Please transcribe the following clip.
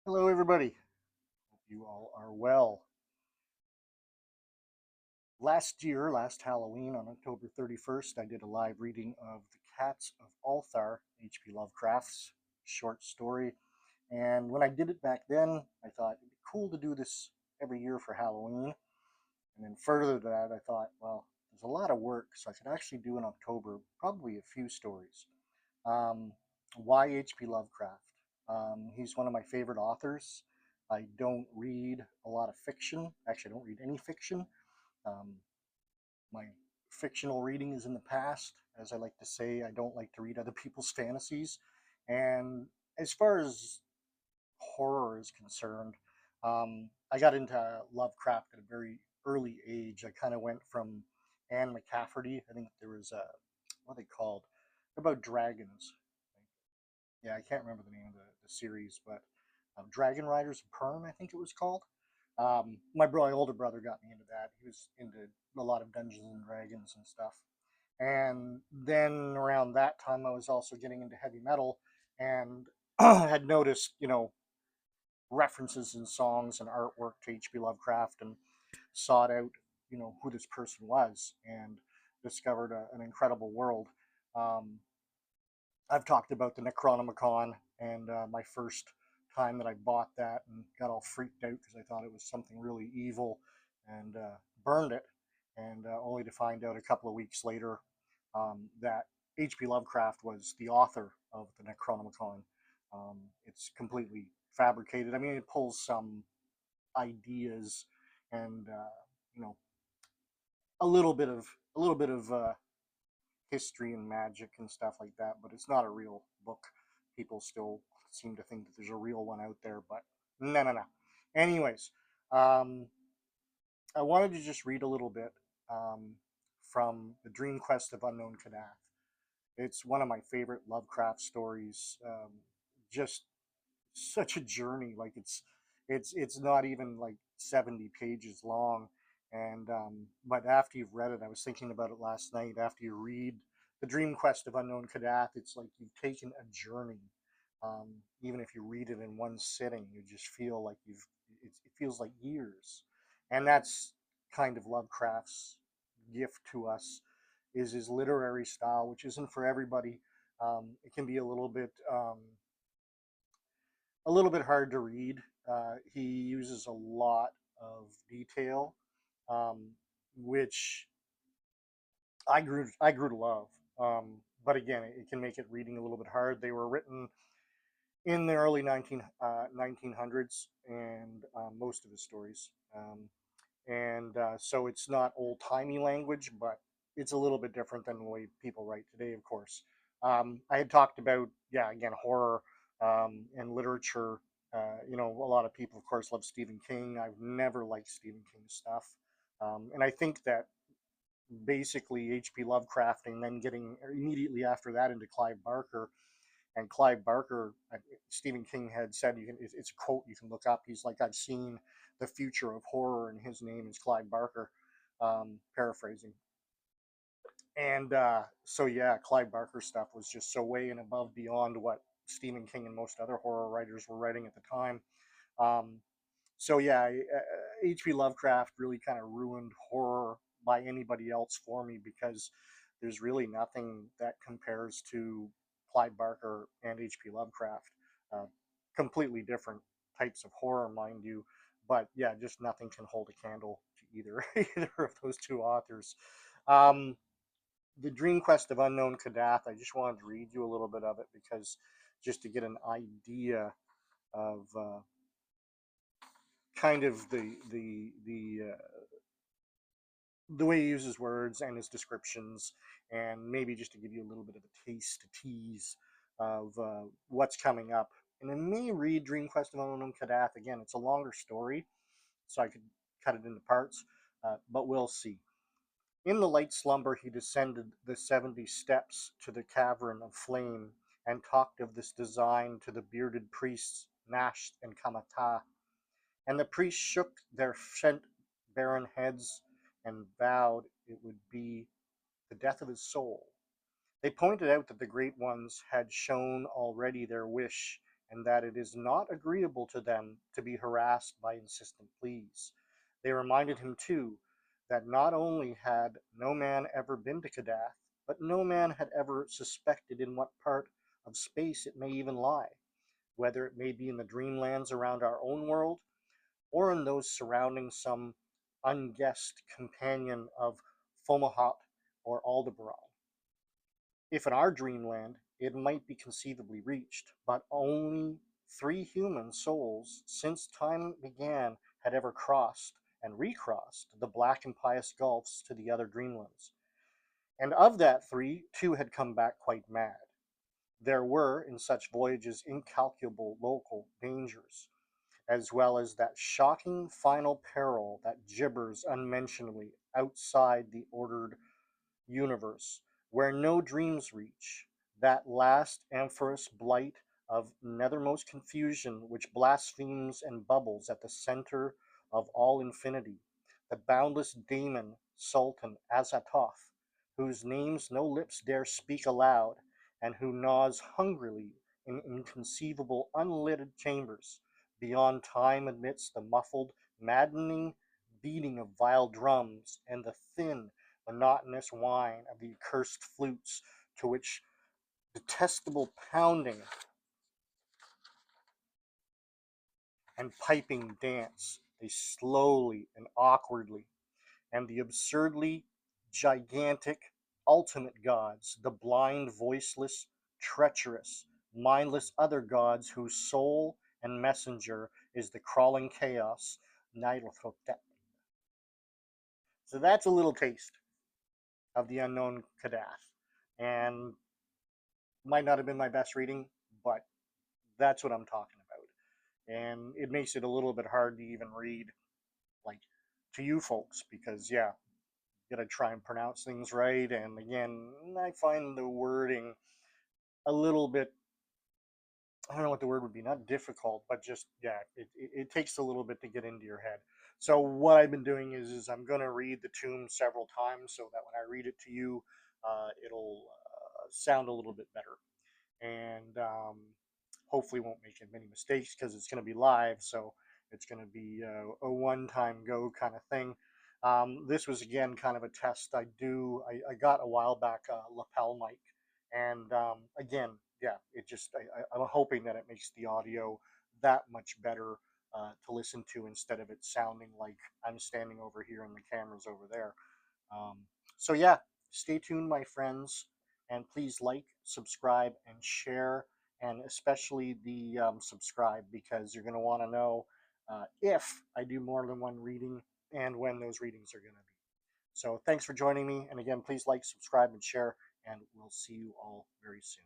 Hello, everybody. Hope you all are well. Last Halloween on October 31st, I did a live reading of The Cats of Ulthar, H.P. Lovecraft's short story. And when I did it back then, I thought it'd be cool to do this every year for Halloween. And then further to that, I thought, well, there's a lot of work, so I could actually do in October probably a few stories. Um, why H.P. Lovecraft? He's one of my favorite authors. I don't read a lot of fiction. Actually, I don't read any fiction. Um, my fictional reading is in the past. As I like to say, I don't like to read other people's fantasies. And as far as horror is concerned, I got into Lovecraft at a very early age. I kind of went from Anne McCafferty. I think there was a, what are they called? About dragons. Yeah, I can't remember the name of the series, but Dragon Riders of Pern, I think it was called. My older brother got me into that. He was into a lot of Dungeons and Dragons and stuff. And then around that time, I was also getting into heavy metal and had noticed, references in songs and artwork to H.P. Lovecraft and sought out, who this person was and discovered an incredible world. Um, I've talked about the Necronomicon and my first time that I bought that and got all freaked out because I thought it was something really evil and burned it. And only to find out a couple of weeks later that H.P. Lovecraft was the author of the Necronomicon. It's completely fabricated. I mean, it pulls some ideas and you know a little bit of history and magic and stuff like that, but it's not a real book. People still seem to think that there's a real one out there, but no, no, no. Anyways, um, I wanted to just read a little bit from The Dream Quest of Unknown Kadath. It's one of my favorite Lovecraft stories. Just such a journey. Like it's not even like 70 pages long. And but after you've read it, I was thinking about it last night. After you read The Dream Quest of Unknown Kadath, it's like you've taken a journey. Even if you read it in one sitting, you just feel like it feels like years. And that's kind of Lovecraft's gift to us, is his literary style, which isn't for everybody. It can be a little bit hard to read. He uses a lot of detail, um, which I grew to love. But again, it can make it reading a little bit hard. They were written in the early 1900s, and most of his stories. And so it's not old timey language, but it's a little bit different than the way people write today, of course. I had talked about, yeah, again, horror and literature. A lot of people, of course, love Stephen King. I've never liked Stephen King stuff. And I think that basically H.P. Lovecraft and then getting immediately after that into Clive Barker. And Clive Barker, Stephen King had said, it's a quote you can look up. He's like, I've seen the future of horror, and his name is Clive Barker, paraphrasing. And so, yeah, Clive Barker stuff was just so way and above beyond what Stephen King and most other horror writers were writing at the time. Um, so, yeah, H.P. Lovecraft really kind of ruined horror by anybody else for me because there's really nothing that compares to Clive Barker and H.P. Lovecraft. Uh, Completely different types of horror, mind you, but yeah, just nothing can hold a candle to either either of those two authors. Um, the Dream Quest of Unknown Kadath. I just wanted to read you a little bit of it because just to get an idea of kind of the way he uses words and his descriptions, and maybe just to give you a little bit of a taste, a tease of what's coming up. And I may read Dream Quest of Unknown Kadath again. It's a longer story, so I could cut it into parts, but we'll see. In the light slumber, he descended the 70 steps to the cavern of flame and talked of this design to the bearded priests, Nash and Kamata. And the priests shook their shent barren heads and vowed it would be the death of his soul. They pointed out that the great ones had shown already their wish, and that it is not agreeable to them to be harassed by insistent pleas. They reminded him, too, that not only had no man ever been to Kadath, but no man had ever suspected in what part of space it may even lie, whether it may be in the dreamlands around our own world, or in those surrounding some unguessed companion of Fomalhaut or Aldebaran. If in our dreamland it might be conceivably reached, but only 3 human souls since time began had ever crossed and recrossed the black and pious gulfs to the other dreamlands. And of that 3, 2 had come back quite mad. There were in such voyages incalculable local dangers, as well as that shocking final peril that gibbers unmentionably outside the ordered universe, where no dreams reach, that last amorphous blight of nethermost confusion which blasphemes and bubbles at the center of all infinity, the boundless daemon Sultan Azathoth, whose names no lips dare speak aloud, and who gnaws hungrily in inconceivable unlit chambers beyond time amidst the muffled, maddening beating of vile drums and the thin, monotonous whine of the accursed flutes, to which detestable pounding and piping dance they slowly and awkwardly, and the absurdly gigantic ultimate gods, the blind, voiceless, treacherous, mindless other gods whose soul and messenger is the crawling chaos, Nyarlathotep. So that's a little taste of the unknown Kadath. And might not have been my best reading, but that's what I'm talking about. And it makes it a little bit hard to even read, like, to you folks, because, yeah, you gotta try and pronounce things right. And again, I find the wording a little bit, I don't know what the word would be, not difficult, but just, yeah, it takes a little bit to get into your head. So what I've been doing is I'm going to read the tomb several times so that when I read it to you, it'll sound a little bit better. And hopefully won't make many mistakes because it's going to be live, so it's going to be a one-time go kind of thing. This was again kind of a test I got a while back, a lapel mic, and again, yeah, I'm hoping that it makes the audio that much better to listen to instead of it sounding like I'm standing over here and the camera's over there. Um, so yeah, stay tuned, my friends, and please like, subscribe, and share, and especially the subscribe, because you're going to want to know if I do more than one reading and when those readings are going to be. So thanks for joining me, and again, please like, subscribe, and share, and we'll see you all very soon.